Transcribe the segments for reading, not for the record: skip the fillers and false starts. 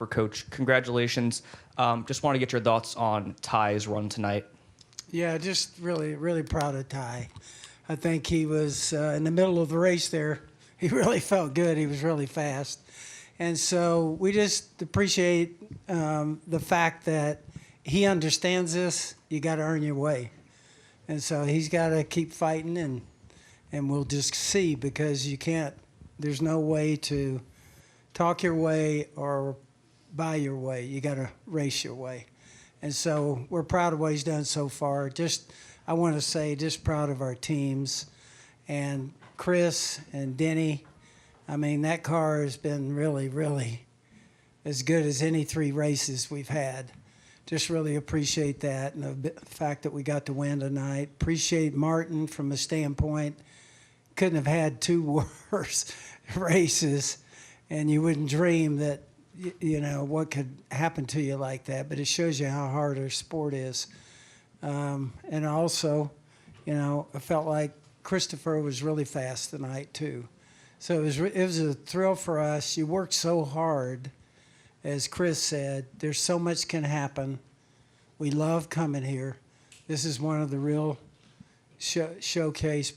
for Coach. Congratulations. Just want to get your thoughts on Ty's run tonight. Yeah, just really, really proud of Ty. I think he was in the middle of the race there. He really felt good. He was really fast. And so we just appreciate the fact that he understands this. You got to earn your way. And so he's got to keep fighting, and we'll just see, because you can't, there's no way to talk your way or buy your way. You got to race your way. And so we're proud of what he's done so far. I want to say, just proud of our teams. And Chris and Denny, I mean, that car has been really, really as good as any 3 races we've had. Just really appreciate that, and the fact that we got to win tonight. Appreciate Martin from a standpoint. Couldn't have had 2 worse races, and you wouldn't dream that, you know, what could happen to you like that. But it shows you how hard our sport is. And also, you know, I felt like Christopher was really fast tonight too. So it was a thrill for us. You worked so hard, as Chris said. There's so much can happen. We love coming here. This is one of the real showcase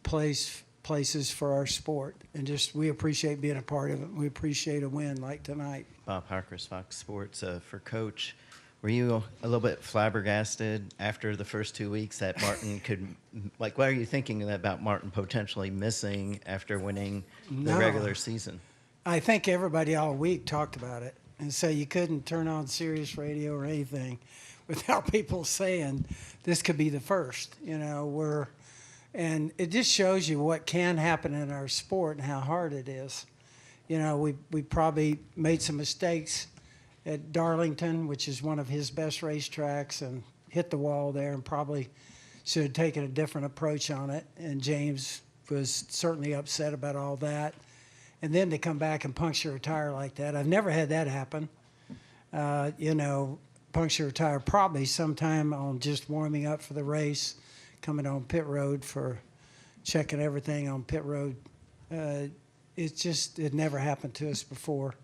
places for our sport, and just we appreciate being a part of it. We appreciate a win like tonight. Bob Harkers, Fox Sports. For Coach, were you a little bit flabbergasted after the first 2 weeks that Martin could, like, what are you thinking about Martin potentially missing after winning the regular season? I think everybody all week talked about it, and so you couldn't turn on Sirius radio or anything without people saying this could be the first. You know, and it just shows you what can happen in our sport and how hard it is. You know, we probably made some mistakes at Darlington, which is one of his best racetracks, and hit the wall there, and probably should have taken a different approach on it. And James was certainly upset about all that. And then to come back and puncture a tire like that, I've never had that happen. You know, puncture a tire probably sometime on just warming up for the race, coming on pit road for checking everything on pit road. It never happened to us before.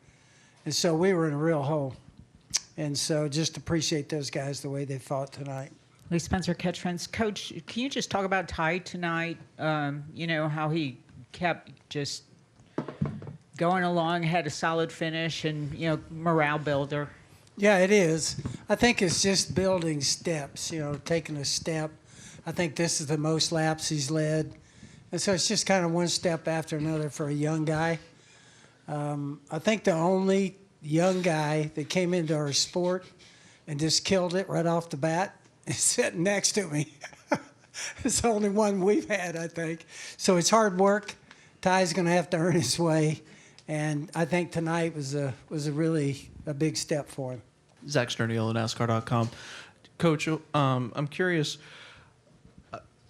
And so we were in a real hole. And so just appreciate those guys, the way they fought tonight. Lee Spencer, Catch Friends. Coach, can you just talk about Ty tonight? You know, how he kept just going along, had a solid finish, and, you know, morale builder. Yeah, it is. I think it's just building steps, you know, taking a step. I think this is the most laps he's led. And so it's just kind of one step after another for a young guy. I think the only young guy that came into our sport and just killed it right off the bat is sitting next to me. It's the only one we've had, I think. So it's hard work. Ty's going to have to earn his way. And I think tonight was a really a big step for him. Zach Sterniel at NASCAR.com. Coach, I'm curious.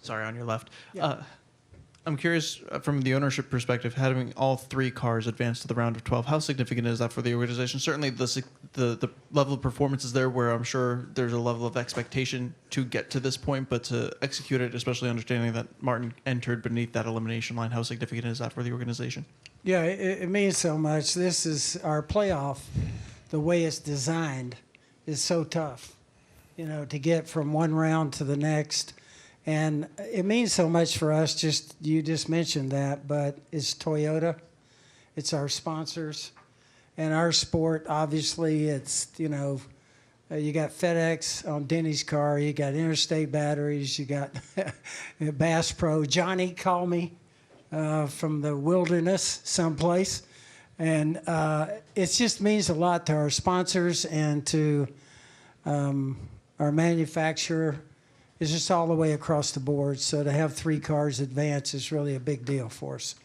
Sorry, on your left. Yeah. I'm curious, from the ownership perspective, having all 3 cars advance to the round of 12, how significant is that for the organization? Certainly the level of performance is there, where I'm sure there's a level of expectation to get to this point, but to execute it, especially understanding that Martin entered beneath that elimination line, how significant is that for the organization? Yeah, it means so much. This is our playoff. The way it's designed is so tough, you know, to get from one round to the next. And it means so much for us. You just mentioned that, but it's Toyota, it's our sponsors, and our sport. Obviously, it's, you know, you got FedEx on Denny's car, you got Interstate Batteries, you got Bass Pro. Johnny called me from the wilderness someplace, and it just means a lot to our sponsors and to our manufacturer. It's just all the way across the board. So to have 3 cars advance is really a big deal for us.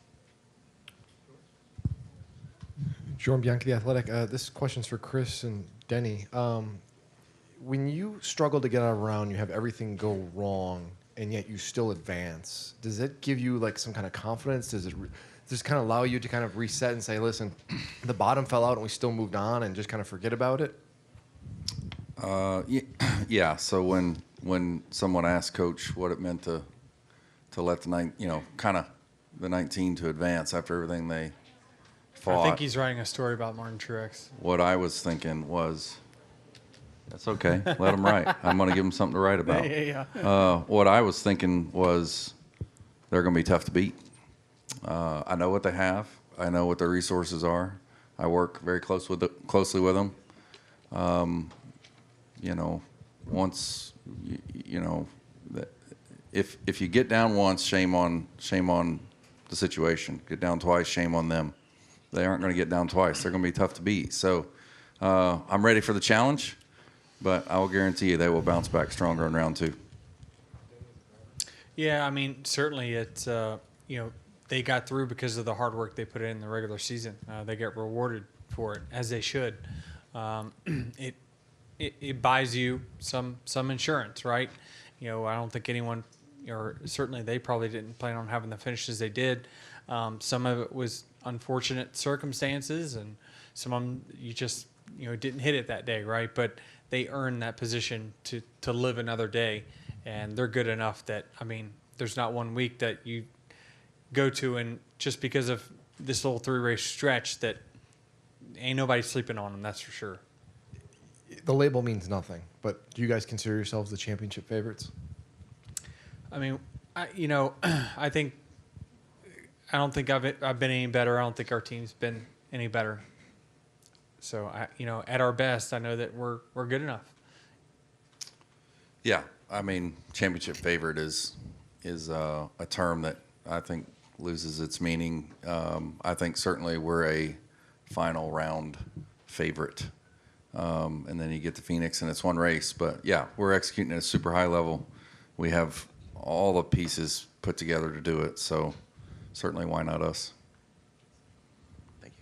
Jordan Bianchi, The Athletic. This question's for Chris and Denny. When you struggle to get out of a round, you have everything go wrong, and yet you still advance. Does that give you like some kind of confidence? Does it just kind of allow you to kind of reset and say, listen, the bottom fell out and we still moved on, and just kind of forget about it? Yeah. So when someone asked Coach what it meant to let the 19 to advance after everything they thought. I think he's writing a story about Martin Truex. What I was thinking was, that's okay. Let him write. I'm going to give him something to write about. What I was thinking was they're going to be tough to beat. I know what they have. I know what their resources are. I work very closely with them. Once if you get down once, shame on the situation. Get down twice, shame on them. They aren't going to get down twice. They're going to be tough to beat. So I'm ready for the challenge, but I will guarantee you they will bounce back stronger in round 2. Yeah, I mean, certainly it's, they got through because of the hard work they put in the regular season. They get rewarded for it, as they should. It buys you some insurance, right? I don't think anyone, or certainly they probably didn't plan on having the finishes they did. Some of it was unfortunate circumstances, and some of them you just didn't hit it that day, right? But they earned that position to live another day, and they're good enough that, I mean, there's not one week that you go to and just because of this little 3-race stretch that ain't nobody sleeping on them, that's for sure. The label means nothing, but do you guys consider yourselves the championship favorites? I mean, I don't think I've been any better. I don't think our team's been any better. So at our best, I know that we're good enough. Yeah, I mean, championship favorite is a term that I think loses its meaning. I think certainly we're a final round favorite. And then you get to Phoenix and it's one race. But yeah, we're executing at a super high level. We have all the pieces put together to do it. So certainly why not us? Thank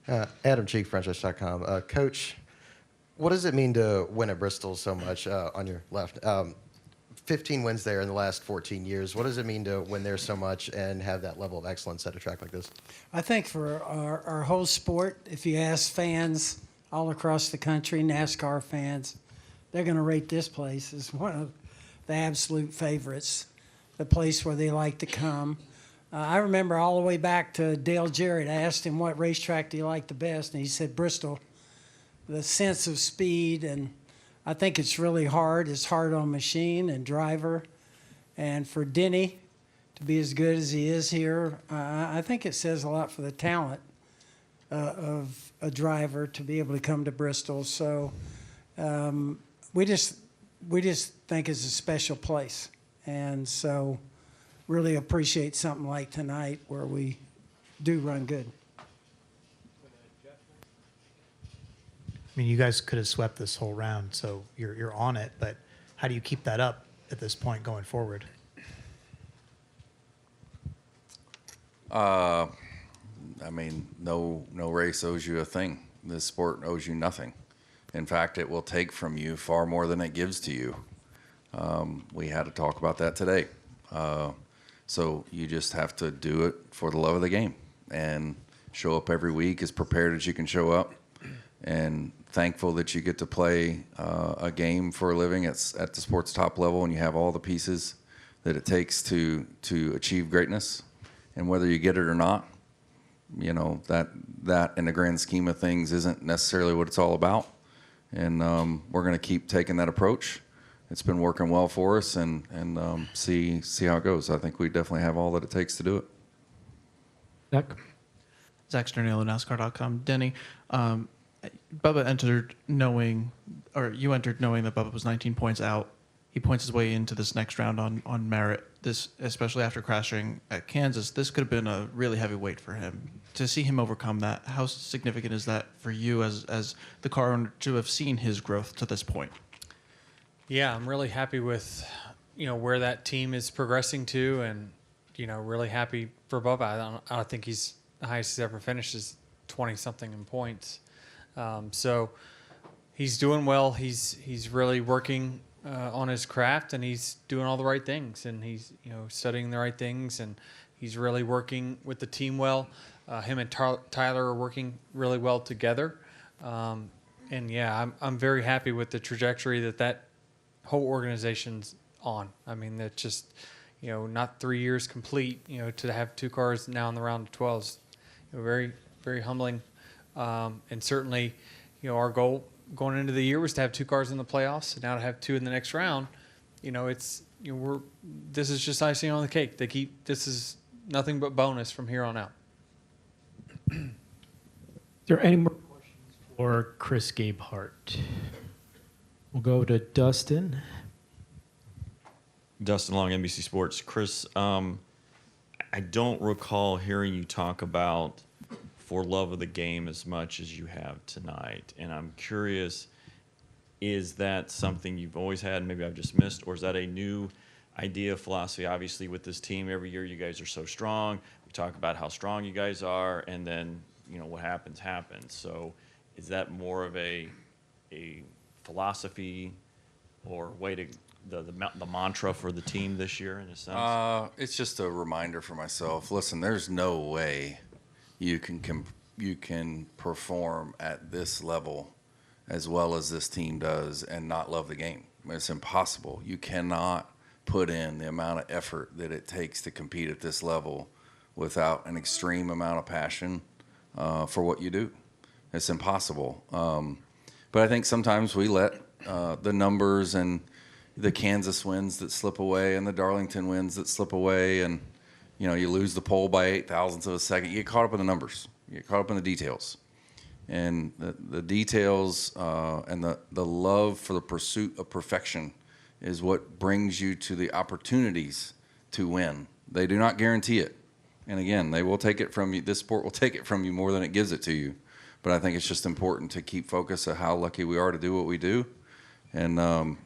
you. Adam Cheek, franchise.com. Coach, what does it mean to win at Bristol so much on your left? 15 wins there in the last 14 years. What does it mean to win there so much and have that level of excellence at a track like this? I think for our whole sport, if you ask fans all across the country, NASCAR fans, they're going to rate this place as one of the absolute favorites, the place where they like to come. I remember all the way back to Dale Jarrett. I asked him what racetrack do you like the best, and he said Bristol. The sense of speed, and I think it's really hard. It's hard on machine and driver. And for Denny to be as good as he is here, I think it says a lot for the talent of a driver to be able to come to Bristol. So we just think it's a special place. And so really appreciate something like tonight where we do run good. I mean, you guys could have swept this whole round, so you're on it. But how do you keep that up at this point going forward? I mean, no race owes you a thing. This sport owes you nothing. In fact, it will take from you far more than it gives to you. We had to talk about that today. So you just have to do it for the love of the game and show up every week as prepared as you can show up, and thankful that you get to play a game for a living at the sport's top level, and you have all the pieces that it takes to achieve greatness. And whether you get it or not, that in the grand scheme of things isn't necessarily what it's all about. And we're going to keep taking that approach. It's been working well for us, and see how it goes. I think we definitely have all that it takes to do it. Zach Sternale, NASCAR.com. Denny, Bubba entered knowing that Bubba was 19 points out. He points his way into this next round on merit. This, especially after crashing at Kansas, this could have been a really heavy weight for him. To see him overcome that, how significant is that for you as the car owner to have seen his growth to this point? Yeah, I'm really happy with where that team is progressing to, and really happy for Bubba. I don't think he's the highest he's ever finished is 20-something in points. So he's doing well. He's really working on his craft, and he's doing all the right things, and he's studying the right things, and he's really working with the team well. Him and Tyler are working really well together, and yeah, I'm very happy with the trajectory that whole organization's on. I mean, that's just not 3 years complete. To have 2 cars now in the round of 12 is very, very humbling. And certainly, our goal going into the year was to have 2 cars in the playoffs, and now to have 2 in the next round. It's this is just icing on the cake. This is nothing but bonus from here on out. Is there any more questions for Chris Gabehart? We'll go to Dustin. Dustin Long, NBC Sports. Chris, I don't recall hearing you talk about for love of the game as much as you have tonight. And I'm curious, is that something you've always had, maybe I've just missed, or is that a new idea, philosophy? Obviously, with this team, every year you guys are so strong. We talk about how strong you guys are, and then, what happens. So is that more of a philosophy or way to the mantra for the team this year in a sense? It's just a reminder for myself. Listen, there's no way you can perform at this level as well as this team does and not love the game. It's impossible. You cannot put in the amount of effort that it takes to compete at this level without an extreme amount of passion for what you do. It's impossible. But I think sometimes we let the numbers and the Kansas wins that slip away and the Darlington wins that slip away, and you lose the pole by 0.008 of a second. You get caught up in the numbers. You get caught up in the details. And the details and the love for the pursuit of perfection is what brings you to the opportunities to win. They do not guarantee it. And again, they will take it from you. This sport will take it from you more than it gives it to you. But I think it's just important to keep focus of how lucky we are to do what we do. And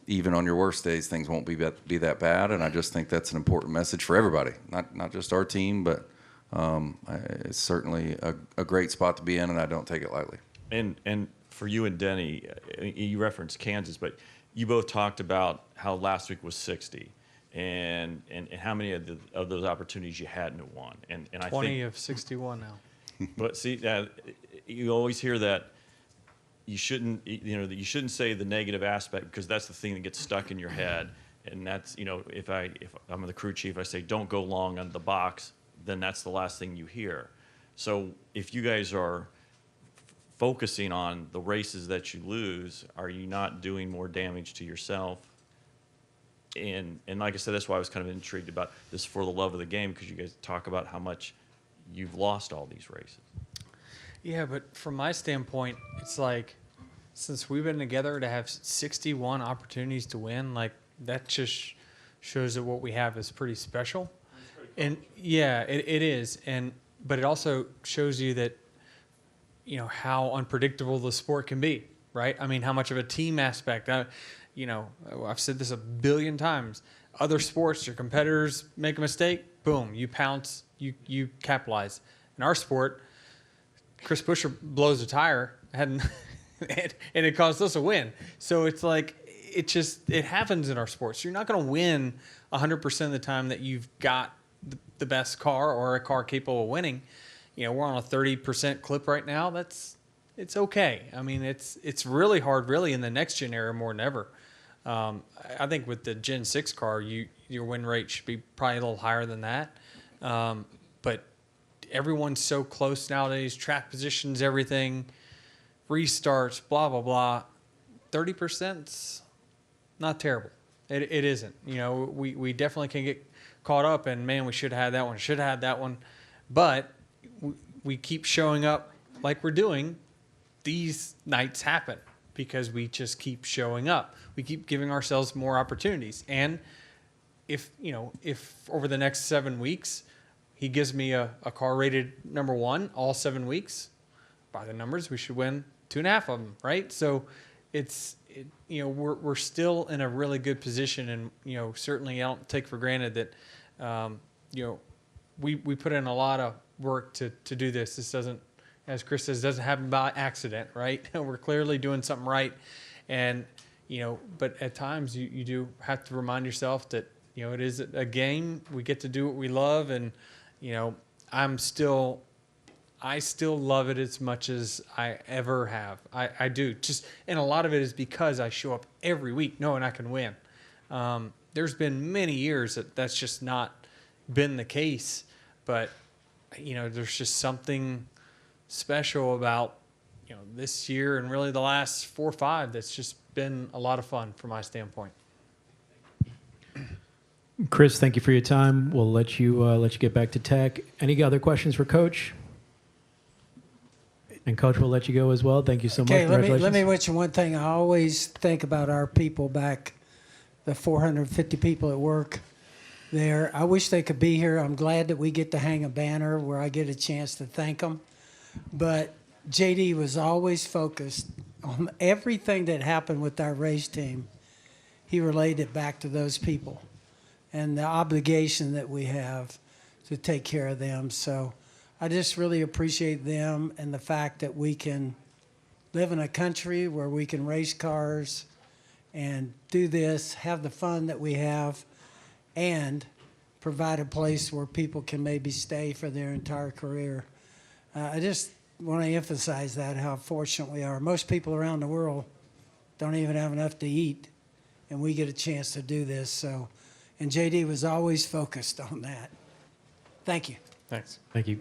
even on your worst days, things won't be that bad. And I just think that's an important message for everybody, not just our team, but it's certainly a great spot to be in, and I don't take it lightly. And for you and Denny, you referenced Kansas, but you both talked about how last week was 60, and how many of those opportunities you hadn't won. And I 20 think of 61 now. But see, you always hear that you shouldn't say the negative aspect, because that's the thing that gets stuck in your head. And that's, if I'm the crew chief, I say don't go long on the box, then that's the last thing you hear. So if you guys are focusing on the races that you lose, are you not doing more damage to yourself? And like I said, that's why I was kind of intrigued about this for the love of the game, because you guys talk about how much you've lost all these races. Yeah, but from my standpoint, it's like, since we've been together, to have 61 opportunities to win, like, that just shows that what we have is pretty special. And yeah, it is. But it also shows you that, how unpredictable the sport can be, right? I mean, how much of a team aspect. I've said this a billion times. Other sports, your competitors make a mistake, boom, you pounce, you capitalize. In our sport, Chris Buescher blows a tire, and it caused us a win. So it's like, it happens in our sports. You're not going to win 100% of the time that you've got the best car or a car capable of winning. We're on a 30% clip right now. It's okay. I mean, it's really hard, really, in the next gen era more than ever. I think with the Gen 6 car, your win rate should be probably a little higher than that. But everyone's so close nowadays. Track positions, everything, restarts, blah blah blah. 30%'s not terrible. It isn't. We definitely can get caught up, and man, we should have had that one. Should have had that one. But we keep showing up like we're doing. These nights happen because we just keep showing up. We keep giving ourselves more opportunities. And if over the next 7 weeks he gives me a car rated number 1 all 7 weeks, by the numbers, we should win 2.5 of them, right? So we're still in a really good position, and certainly I don't take for granted that we put in a lot of work to do this. This doesn't, as Chris says, doesn't happen by accident, right? We're clearly doing something right, and but at times you do have to remind yourself that it is a game. We get to do what we love, and I still love it as much as I ever have. I do. And a lot of it is because I show up every week knowing I can win. There's been many years that's just not been the case, but there's just something special about this year and really the last 4 or 5 that's just been a lot of fun from my standpoint. Chris, thank you for your time. We'll let you get back to tech. Any other questions for Coach? And Coach, we'll let you go as well. Thank you so much. Okay, Congratulations. let me mention one thing. I always think about our people back, the 450 people at work there. I wish they could be here. I'm glad that we get to hang a banner where I get a chance to thank them. But JD was always focused on everything that happened with our race team. He relayed it back to those people and the obligation that we have to take care of them. So I just really appreciate them and the fact that we can live in a country where we can race cars and do this, have the fun that we have, and provide a place where people can maybe stay for their entire career. I just want to emphasize that, how fortunate we are. Most people around the world don't even have enough to eat, and we get a chance to do this. So, and JD was always focused on that. Thank you. Thanks. Thank you.